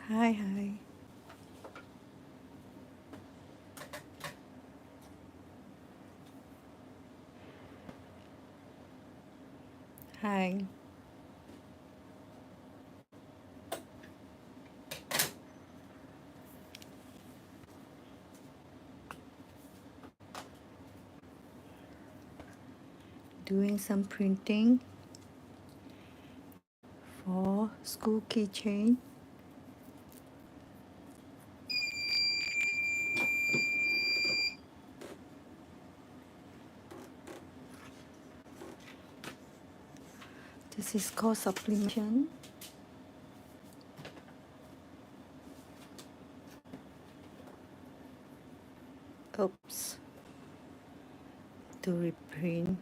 Hi, hi. Hi. Doing some printing for school keychain. This is called sublimation. Oops. To reprint.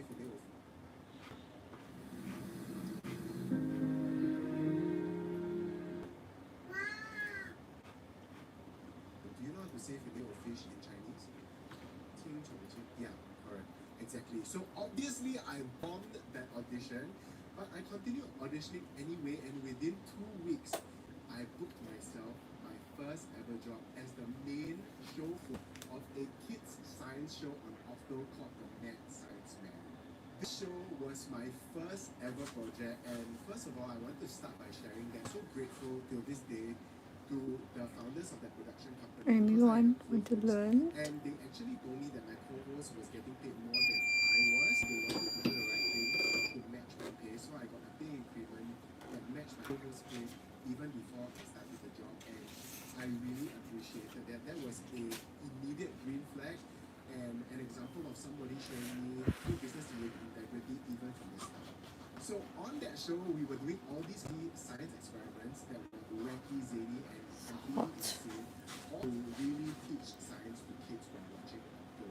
fillet o Do you know how to say fillet of fish in Chinese? 清楚清 Yeah, correct. Exactly. So obviously I bombed that audition, but I continued auditioning anyway, and within 2 weeks, I booked myself my first ever job as the main show of a kids science show on Opto called The Mad Science Man. This show was my first ever project, and first of all, I want to start by sharing that I'm so grateful till this day to the founders of that production company because I Anyone had a want to co-host, learn? and they actually told me that my co-host was getting paid more than I was. They wanted to do the right thing to match my pay, so I got a pay increment that matched my co-host pay even before I started the job, and I really appreciated that. That was a immediate green flag and an example of somebody showing me good business with integrity even from the start. So on that show, we were doing all these science experiments that were wacky, zany, and completely Hot. insane, all to really teach science to kids when watching Octo.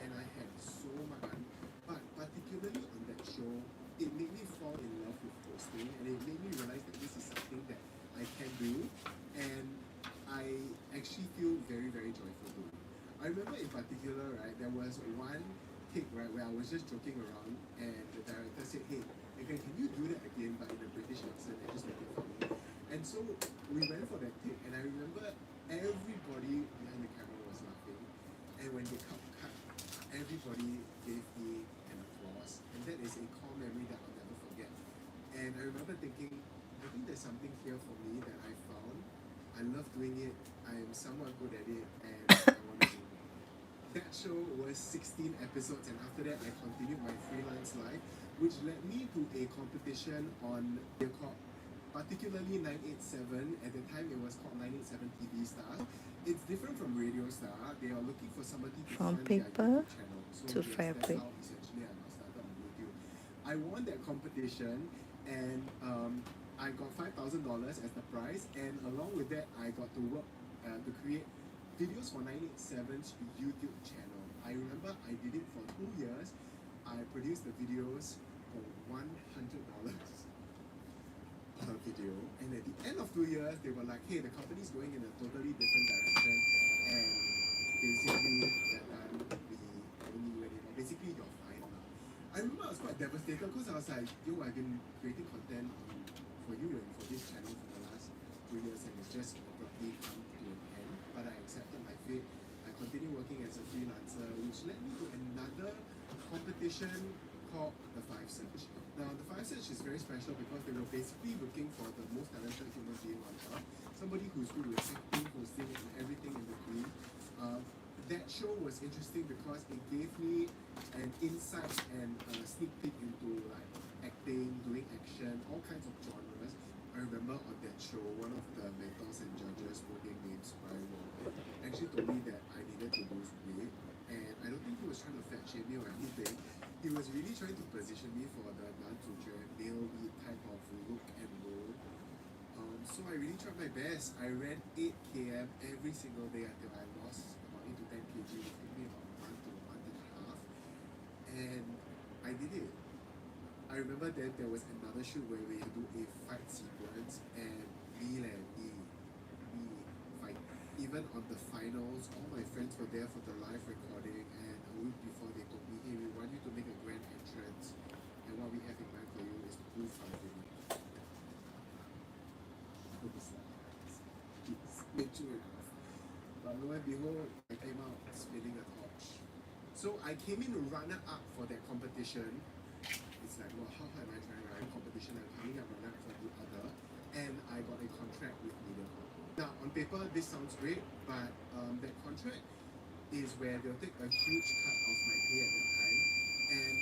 And I had so much fun, but particularly on that show, it made me fall in love with hosting, and it made me realize that this is something that I can do, and I actually feel very, very joyful doing. I remember in particular, right, there was one take, right, where I was just joking around, and the director said, "Hey, again, can you do that again, but in a British accent and just make it funny?" And so we went for that take, and I remember everybody behind the camera was laughing, and when they cut, everybody gave me an applause, and that is a core memory that I'll never forget. And I remember thinking, I think there's something here for me that I found. I love doing it. I am somewhat good at it, and I want to do more. That show was 16 episodes, and after that, I continued my freelance life, which led me to a competition on called particularly 987. At the time, it was called 987 TV Star. It's different from Radio Star. They are looking for somebody to From fund their paper YouTube channel. So to yes, that's fabric. how essentially I got started on YouTube. I won that competition, and I got $5,000 as the prize, and along with that, I got to work to create videos for 987's YouTube channel. I remember I did it for 2 years. I produced the videos for $100 per video, and at the end of 2 years, they were like, "Hey, the company's going in a totally different direction, and basically that time we don't need you anymore. Basically, you're fine now." I remember I was quite devastated because I was like, "Yo, I've been creating content for you and for this channel for the last 2 years, and it's just abruptly come to an end." But I accepted my fate. I continued working as a freelancer, which led me to another competition called the Five Search. Now, the Five Search is very special because they were basically looking for the most talented human being on earth, somebody who's good with acting, hosting, and everything in between. That show was interesting because it gave me an insight and a sneak peek into like acting, doing action, all kinds of genres. I remember on that show, one of the mentors and judges, who named Spyro, actually told me that I needed to lose weight, and I don't think he was trying to fat shame me or anything. He was really trying to position me for the Nanzuke male lead type of look and role. So I really tried my best. I ran 8 km every single day until I lost about 8 to 10 kg. It took me about a month to a month and a half, and I did it. I remember then there was another shoot where we do a fight sequence, and me fight. Even on the finals, all my friends were there for the live recording, and a week before they told me, "Hey, we want you to make a grand entrance, and what we have in mind for you is to do fight with me." I hope it's not nice. It's way too enough. But lo and behold, I came out spinning a torch. So I came in runner-up for that competition. It's like, well, how am I trying to run a competition? I'm coming up runner-up for the other, and I got a contract with Mediacorp. Now, on paper, this sounds great, but that contract is where they'll take a huge cut of my pay at that time, and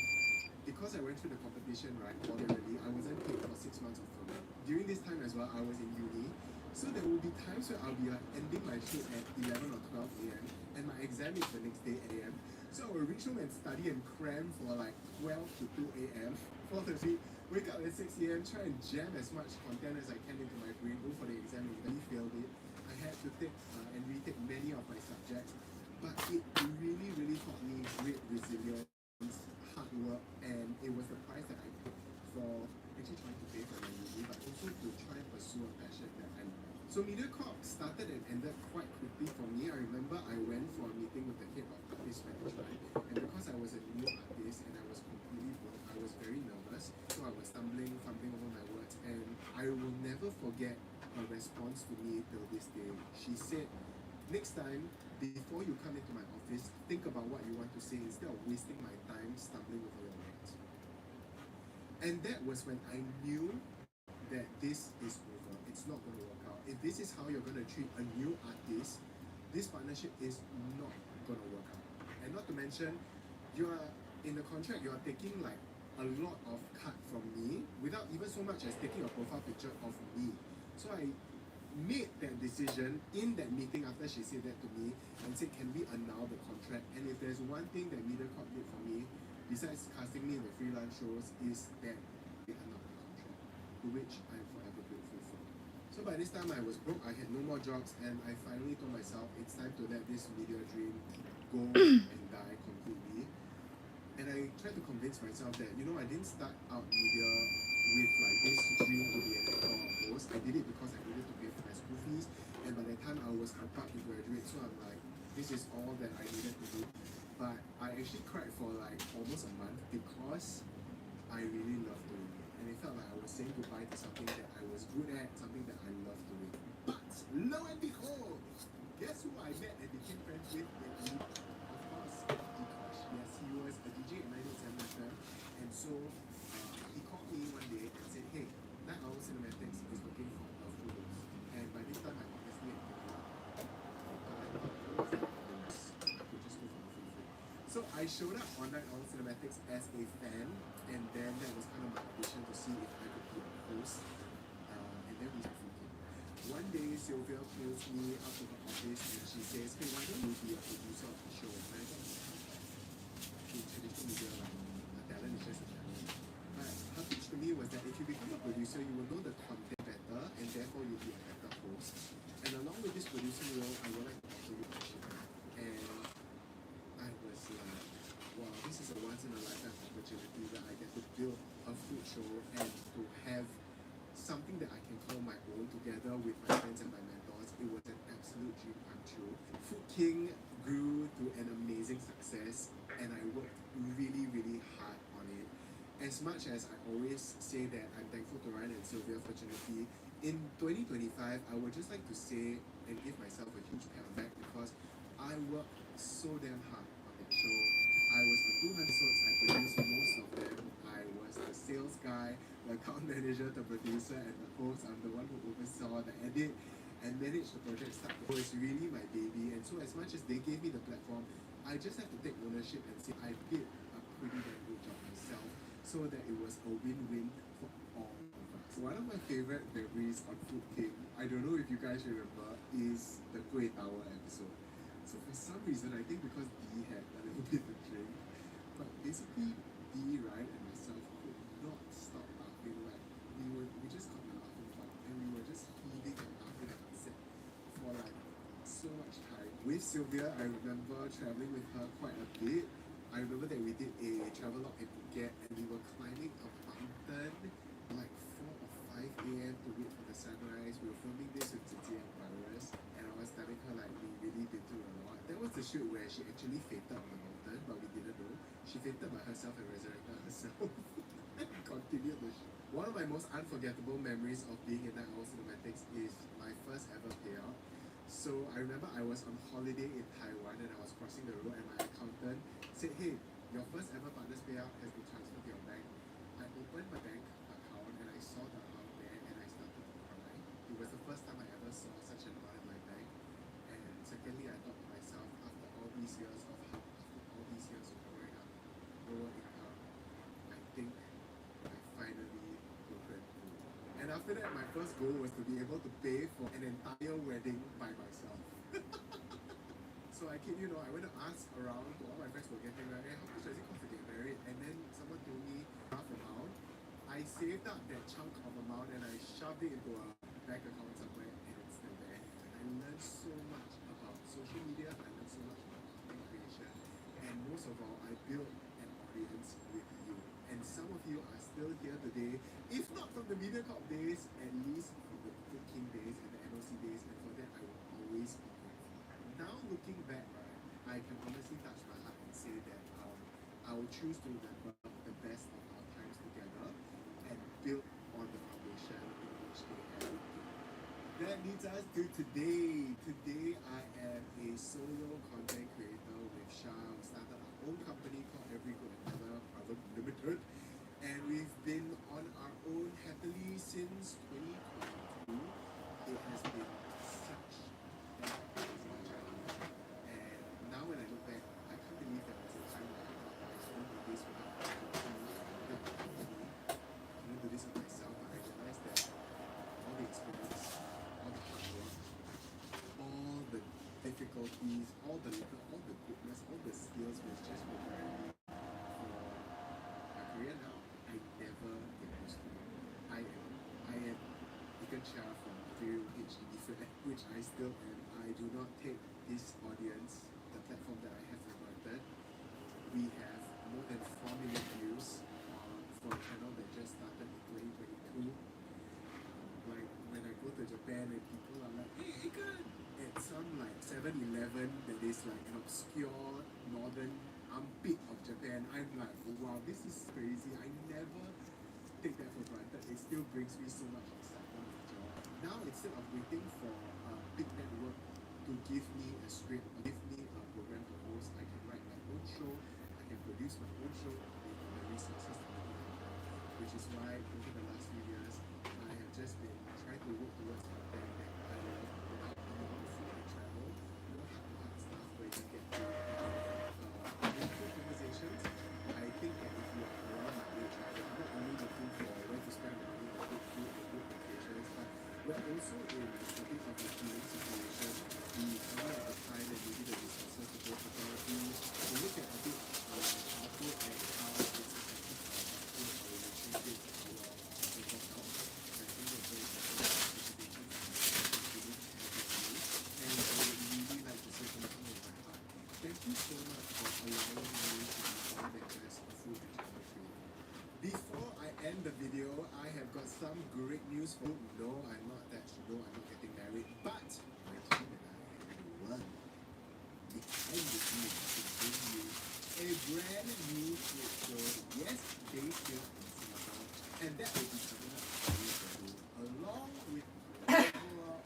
because I went through the competition, right, voluntarily, I wasn't paid for 6 months of work. During this time as well, I was in uni, so there will be times where I'll be like ending my shoot at 11 or 12 a.m. and my exam is the next day a.m. So I will reach home and study and cram for like 12 to 2 a.m. 4:30, wake up at 6 a.m., try and jam as much content as I can into my brain, go for the exam, and eventually failed it. I had to take and retake many of my subjects, but it really, really taught me great resilience, hard work, and So MediaCorp started and ended quite quickly for me. I remember I went for a meeting with the head of artist management, and because I was a new artist and I was completely broke, I was very nervous. So I was stumbling over my words, and I will never forget her response to me till this day. She said, "Next time, before you come into my office, think about what you want to say instead of wasting my time stumbling over your words." And that was when I knew that this is over. It's not going to work out. If this is how you're going to treat a new artist, this partnership is not going to work out. And not to mention, you are in the contract, you are taking like a lot of cut from me without even so much as taking a profile picture of me. So I made that decision in that meeting after she said that to me and said, can we annul the contract? And if there's one thing that MediaCorp did for me, besides casting me in the freelance shows, is that they annulled the contract, to which I'm forever grateful for. So by this time I was broke, I had no more jobs, and I finally told myself it's time to let this media dream go and die completely. And I tried to convince myself that, I didn't start out media with like this dream to be an actor or host. I did it because I needed to pay for my school fees, and by the time I was about to graduate, so I'm like, this is all that I needed to do. But I actually cried for like almost a month because I really loved doing it. And it felt like I was saying goodbye to something that I was good at, something that I loved doing. But lo and behold, guess who I met and became friends with lately? Of course, Dikosh. Yes, he was a DJ at 987 FM. And so he called me one day and said, hey, Night Owl Cinematics is looking for a full host. And by this time, I obviously had given up. I could just go for the full. So I showed up on Night Owl Cinematics as a fan, and then that was kind of my audition to see if I could be a host. And then we got thinking. One day, Sylvia calls me up to her office and she says, hey, why don't you be a producer of the show? And I thought, in traditional media, like, a talent is just a talent. But her pitch to me was that if you become a producer, you will know the content better, and therefore you'll be a better host. And along with this producing role, I would like to offer you a show. And I was like, wow, this is a once in a lifetime opportunity that I get to build a food show and to have something that I can call my own together with my friends and my mentors. It was an absolute dream come true. Food King grew to an amazing success, and I worked really, really hard on it. As much as I always say that I'm thankful to Ryan and Sylvia for Trinity, in 2025, I would just like to say and give myself a huge pat on the back because I worked so damn hard on that show. I was on 200 episodes, I produced most of them. I was the sales guy, the account manager, the producer, and the host. I'm the one who oversaw the edit and managed the project start. It was really my baby, and so as much as they gave me the platform, I just have to take ownership and say I did a pretty damn good job myself so that it was a win-win for all of us. One of my favorite memories on Food King, I don't know if you guys remember, is the Kueh Tower episode. So for some reason, I think because Dee had a little bit of drink, but basically Dee, Ryan, and myself could not stop laughing. Like we just got the laughing fun, and we were just heaving and laughing at set for like so much time. With Sylvia, I remember traveling with her quite a bit. I remember that we did a travelogue in Phuket, and we were climbing a mountain like 4 or 5 a.m. to wait for the sunrise. We were filming this with Titi and Virus, and I was telling her like we really been through a lot. There was the shoot where she actually fainted on the mountain, but we didn't know. She fainted by herself and resurrected herself and continued the shoot. One of my most unforgettable memories of being in Night Owl Cinematics is my first ever payout. So I remember I was on holiday in Taiwan and I was crossing the road and my accountant said, hey, your first ever partner's payout has been transferred to your bank. I opened my bank account and I saw the amount there and I started to cry. It was the first time I ever saw such an amount in my bank. And secondly, I thought to myself, after all these years of growing up, lower income, I think I finally broken through. And after that, my first goal was to be able to pay for an entire wedding by myself. So I kid you know, I went to ask around to all my friends who were getting married, how much does it cost to get married? And then someone told me half amount. I saved up that chunk of amount and I shoved it into a bank account somewhere and it's still there. I learned so much about social media, I learned so much about content creation, and most of all, I built an audience with you. And some of you are still here today, if not from the MediaCorp days, at least from the Food King days and the NOC days. will choose to remember the best of our times together and build on the foundation in which they have been. That leads us to today. Today I am a solo content creator with Shah. We started our own company called Every Good Another Private Limited, and we've been on our own happily since 2022. It has been such an amazing journey, and now when I look back, I can't believe there was a time where I thought I was going to do this without build a company. I couldn't do this with myself, but I realized that all the experience, all the hard work, all the difficulties, all the goodness, all the skills was just preparing me for my career now. I never get used to it. I am Ethan Chia from Ethereum HDB Flat, which I still am. I do not take this audience, the platform that I have for granted. We have more than 4 million views for a channel that just started in 2022. Like when I go to Japan and people are like, hey, Ethan! At some like 7-Eleven that is like an obscure northern armpit of Japan, I'm like, wow, this is crazy. I never take that for granted. It still brings me so much excitement and joy. Now instead of waiting for a big network to give me a script or give me a program to host, I can write my own show, I can produce my own show with the resources that I have, which is why over the last few years I have just been trying to work towards content that I love without being on food and travel, heart-to-heart stuff where you get to have meaningful conversations. I think that if you are around my age, right, you're not only looking for where to spend money on good food and good vacations, but we're also in a bit of a healing situation. We run out of time and maybe the resources to go to therapy. We look at a bit childhood and how it's affected our relationships, our mental health. And I think that's very important conversations and I would really like to say from the bottom of my heart, thank you so much for allowing me to be more than just a food and travel creator. Before I end the video, I have got some great news for you. No, I'm not getting married, but my team and I have one behind the scenes to bring you a brand new food show. Yes, they filmed in Singapore, and that will be coming up very soon, along with our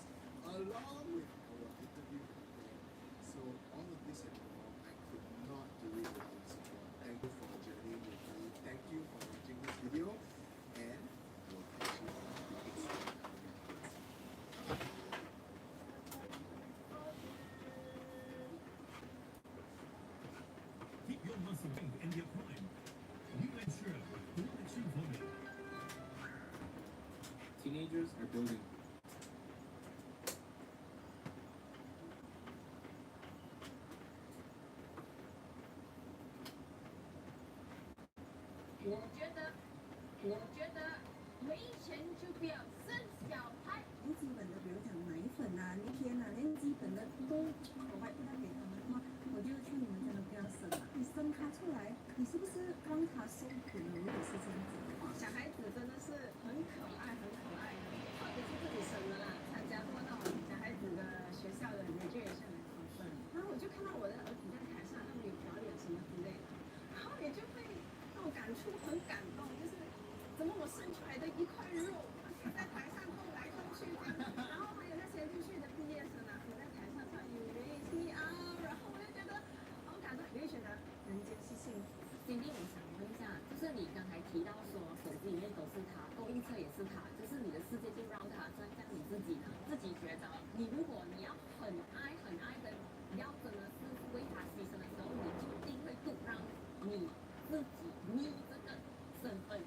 interview content. So all of this and more, I could not do it without your support. Thank you for journeying with me. Thank you for watching this video, and I will catch you on the next one. Keep your muscle weak in your prime. You ensure protection for me. Teenagers are building. 我觉得没钱就不要生小孩。连基本的，比如讲奶粉啊、那天啊，连基本的都provide不到给他们的话，我就劝你们真的不要生了。你生他出来，你是不是让他受苦呢？如果是这样子的话，小孩子真的是很可爱，很可爱的，或者是自己生的啦，参加过那种小孩子的学校的 graduation 的考试，然后我就看到我的儿子在台上，他们有表演什么之类的，然后也就会那种感触，很感动，就是怎么我生出来的一块肉，在台上动来动去这样，然后还有那些陆续的毕业生啊，也在台上唱 You Raise Me Up，然后我就觉得好感动，你会觉得人间是幸福。Cindy，我想问一下，就是你刚才提到说手机里面都是他，供应车也是他，就是你的世界就绕着他转，像你自己呢？自己觉得，如果你要很爱很爱的，要真的是为他牺牲的时候，你就一定会赌让你自己这个身份。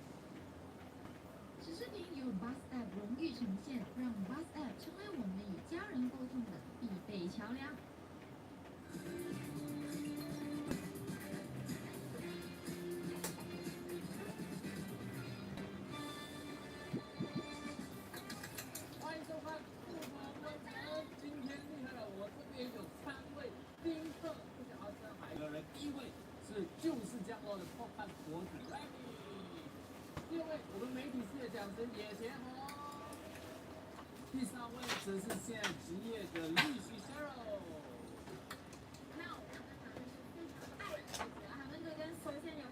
十视频由 Bus App 荣誉呈现，让 Bus App 成为我们与家人沟通的必备桥梁。欢迎收看《复活问答》，今天厉害了，我这边有3位宾客，不想要生孩子的人。第1位是就是降落的破案博主 Remy， 第2位我们媒体系的讲师野贤宏，第3位则是现在职业的律师 Cheryl。那我刚刚讲的是非常爱的孩子，他们都跟首先有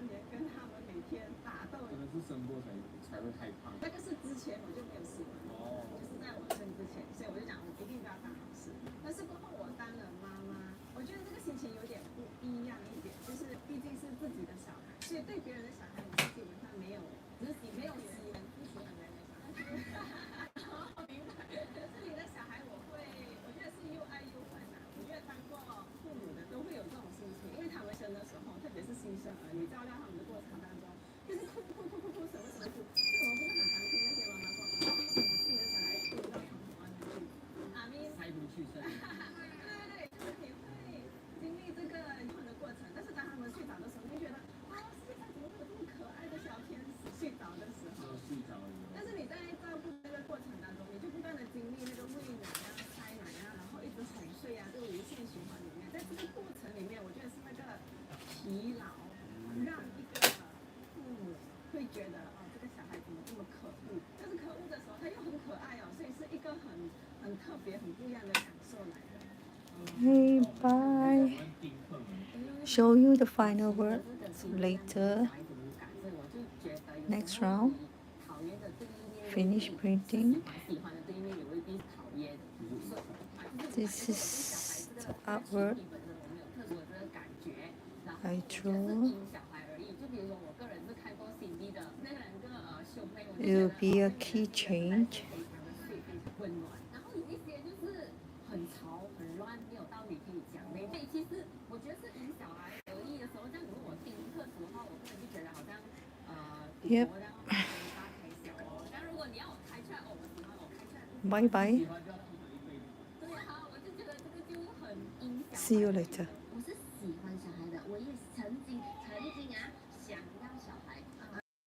年跟他们每天打斗，可能是生过才会害怕。那个是之前我就没有喜欢，哦，就是在我生之前，所以我就讲我一定不要当老师。但是过后我当了妈妈，我觉得这个心情有点不一样一点，就是毕竟是自己的小孩，所以对别人的小孩你是基本上没有没有喜欢不喜欢别人的小孩。明白，自己的小孩我觉得是又爱又恨啊。我觉得当过父母的都会有这种心情，因为他们生的时候，特别是新生儿，你照料他们的过程当中，就是哭什么哭，这我不是很常听那些妈妈说，为什么自己的小孩哭到床头啊那里？阿咪，塞不去身。对，就是你会经历这个很的过程，但是当他们睡着的时候，你会觉得啊，世界上怎么会有这么可爱的小天使？睡着的时候，睡着了。但是你在照顾这个过程当中，你就不断的经历那个喂奶啊、塞奶啊，然后一直哄睡啊，这个无限循环里面，在这个过程里面，我觉得是那个疲劳，让一个父母会觉得哦，这个小孩怎么这么可恶？但是可恶的时候，他又很可爱哦，所以是一个很特别、很不一样的感受来的。Hey, bye. Show you the final work later. Next round. Finish printing. This is the artwork I drew. It will be a keychain. 然后有一些就是很潮很乱，没有道理可以讲。所以其实我觉得是因小孩而异的时候，这样如果我盯课程的话，我个人就觉得好像赌博这样大开小哦。但如果你要我开出来，哦，我喜欢我开出来。Bye bye. 喜欢就要听一辈子。对啊，我就觉得这个就很影响。 See you later. 我是喜欢小孩的，我也曾经